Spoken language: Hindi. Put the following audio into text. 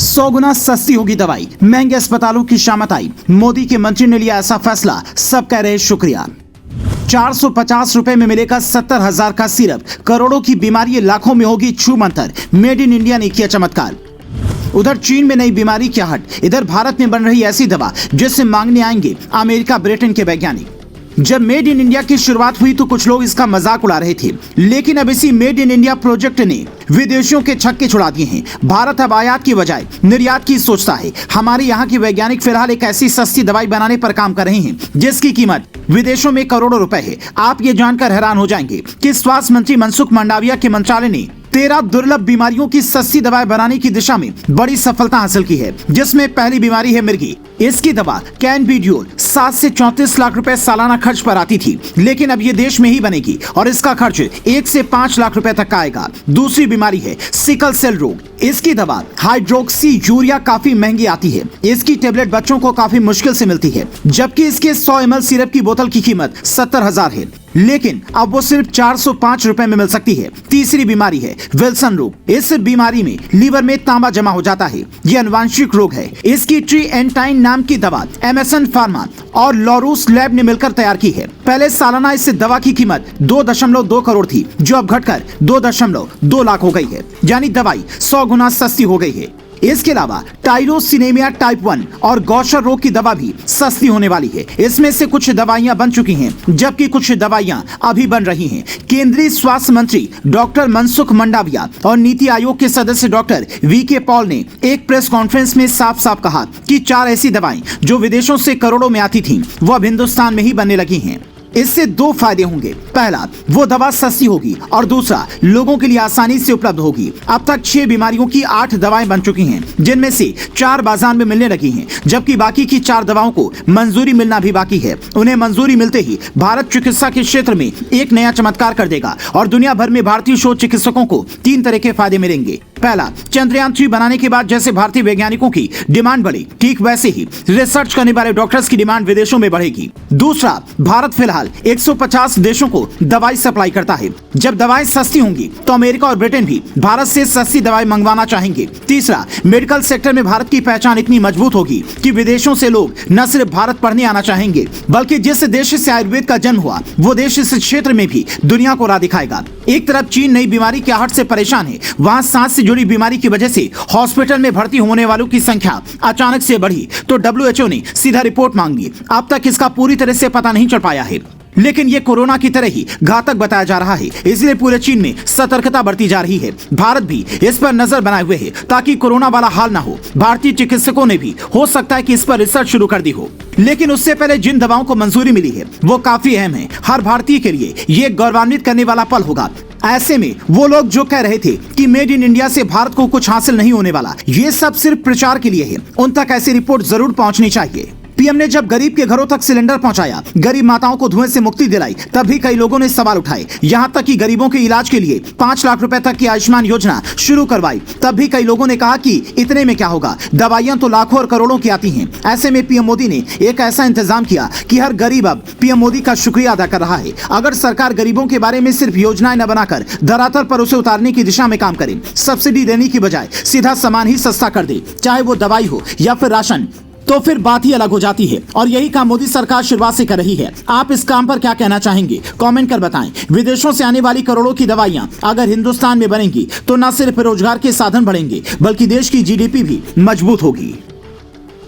100 गुना सस्ती होगी दवाई, महंगे अस्पतालों की शामत आई। मोदी के मंत्री ने लिया ऐसा फैसला, सब कह रहे शुक्रिया। 450 रुपए में मिलेगा 70,000 का सिरप। करोड़ों की बीमारी लाखों में होगी छू मंतर। मेड इन इंडिया ने किया चमत्कार। उधर चीन में नई बीमारी की आहट, इधर भारत में बन रही ऐसी दवा जिससे मांगने आएंगे अमेरिका ब्रिटेन के वैज्ञानिक। जब मेड इन इंडिया की शुरुआत हुई तो कुछ लोग इसका मजाक उड़ा रहे थे, लेकिन अब इसी मेड इन इंडिया प्रोजेक्ट ने विदेशियों के छक्के छुड़ा दिए हैं। भारत अब आयात की बजाय निर्यात की सोचता है। हमारे यहाँ के वैज्ञानिक फिलहाल एक ऐसी सस्ती दवाई बनाने पर काम कर रहे हैं जिसकी कीमत विदेशों में करोड़ों रुपए है। आप ये जानकर हैरान हो जाएंगे कि स्वास्थ्य मंत्री मनसुख मंडाविया के मंत्रालय ने 13 दुर्लभ बीमारियों की सस्ती दवाएं बनाने की दिशा में बड़ी सफलता हासिल की है, जिसमें पहली बीमारी है मिर्गी। इसकी दवा कैनबिडियोल 7 से 34 लाख रुपए सालाना खर्च पर आती थी, लेकिन अब ये देश में ही बनेगी और इसका खर्च 1 से 5 लाख रुपए तक का आएगा। दूसरी बीमारी है सिकल सेल रोग। इसकी दवा हाइड्रोक्सी यूरिया काफी महंगी आती है। इसकी टेबलेट बच्चों को काफी मुश्किल से मिलती है, जबकि इसके 100 ml सिरप की बोतल की कीमत 70,000 है, लेकिन अब वो सिर्फ 405 रुपए में मिल सकती है। तीसरी बीमारी है विल्सन रोग। इस बीमारी में लीवर में तांबा जमा हो जाता है। ये अनुवांशिक रोग है। इसकी ट्रीएंटाइन नाम की दवा एमएसएन फार्मा और लॉरूस लैब ने मिलकर तैयार की है। पहले सालाना इस दवा की कीमत 2.2 करोड़ थी, जो अब घटकर 2.2 लाख हो गई है, यानी दवाई 100 गुना सस्ती हो गई है। इसके अलावा टाइरोसिनेमिया टाइप 1 और गौशर रोग की दवा भी सस्ती होने वाली है। इसमें से कुछ दवाइयां बन चुकी हैं, जबकि कुछ दवाइयां अभी बन रही हैं। केंद्रीय स्वास्थ्य मंत्री डॉक्टर मनसुख मंडाविया और नीति आयोग के सदस्य डॉक्टर वीके पॉल ने एक प्रेस कॉन्फ्रेंस में साफ साफ कहा कि 4 ऐसी दवाएं जो विदेशों से करोड़ों में आती थीं, वो अब हिंदुस्तान में ही बनने लगी हैं। इससे 2 फायदे होंगे। पहला, वो दवा सस्ती होगी और दूसरा, लोगों के लिए आसानी से उपलब्ध होगी। अब तक 6 बीमारियों की 8 दवाएं बन चुकी हैं, जिनमें से 4 बाजार में मिलने लगी हैं, जबकि बाकी की 4 दवाओं को मंजूरी मिलना भी बाकी है। उन्हें मंजूरी मिलते ही भारत चिकित्सा के क्षेत्र में एक नया चमत्कार कर देगा और दुनिया भर में भारतीय शोध चिकित्सकों को 3 तरह के फायदे मिलेंगे। पहला, चंद्रयान 3 बनाने के बाद जैसे भारतीय वैज्ञानिकों की डिमांड बढ़ी, ठीक वैसे ही रिसर्च करने वाले डॉक्टर्स की डिमांड विदेशों में बढ़ेगी। दूसरा, भारत फिलहाल 150 देशों को दवाई सप्लाई करता है। जब दवाएं सस्ती होंगी तो अमेरिका और ब्रिटेन भी भारत से सस्ती दवाई मंगवाना चाहेंगे। तीसरा, मेडिकल सेक्टर में भारत की पहचान इतनी मजबूत होगी कि विदेशों से लोग न सिर्फ भारत पढ़ने आना चाहेंगे, बल्कि जिस देश से आयुर्वेद का जन्म हुआ वो देश इस क्षेत्र में भी दुनिया को राह दिखाएगा। एक तरफ चीन नई बीमारी की आहट से परेशान है, वहाँ सांस से जुड़ी बीमारी की वजह से हॉस्पिटल में भर्ती होने वालों की संख्या अचानक से बढ़ी तो WHO ने सीधा रिपोर्ट मांग ली। अब तक इसका पूरी तरह से पता नहीं चल पाया है, लेकिन ये कोरोना की तरह ही घातक बताया जा रहा है, इसलिए पूरे चीन में सतर्कता बरती जा रही है। भारत भी इस पर नजर बनाए हुए है ताकि कोरोना वाला हाल ना हो। भारतीय चिकित्सकों ने भी हो सकता है कि इस पर रिसर्च शुरू कर दी हो, लेकिन उससे पहले जिन दवाओं को मंजूरी मिली है वो काफी अहम है। हर भारतीय के लिए ये गौरवान्वित करने वाला पल होगा। ऐसे में वो लोग जो कह रहे थे कि मेड इन इंडिया से भारत को कुछ हासिल नहीं होने वाला, ये सब सिर्फ प्रचार के लिए है। उन तक ऐसी रिपोर्ट जरूर पहुंचनी चाहिए। पीएम ने जब गरीब के घरों तक सिलेंडर पहुंचाया, गरीब माताओं को धुएं से मुक्ति दिलाई, तब भी कई लोगों ने सवाल उठाए। यहां तक कि गरीबों के इलाज के लिए 5 लाख रुपए तक की आयुष्मान योजना शुरू करवाई, तब भी कई लोगों ने कहा कि इतने में क्या होगा, दवाइयां तो लाखों और करोड़ों की आती हैं। ऐसे में पीएम मोदी ने एक ऐसा इंतजाम किया कि हर गरीब अब पीएम मोदी का शुक्रिया अदा कर रहा है। अगर सरकार गरीबों के बारे में सिर्फ योजनाएं न बनाकर धरातल पर उसे उतारने की दिशा में काम करे, सब्सिडी देने की बजाय सीधा सामान ही सस्ता कर दे, चाहे वो दवाई हो या फिर राशन, तो फिर बात ही अलग हो जाती है। और यही काम मोदी सरकार शुरुआत से कर रही है। आप इस काम पर क्या कहना चाहेंगे, कमेंट कर बताएं। विदेशों से आने वाली करोड़ों की दवाइयां अगर हिंदुस्तान में बनेंगी तो न सिर्फ रोजगार के साधन बढ़ेंगे, बल्कि देश की GDP भी मजबूत होगी।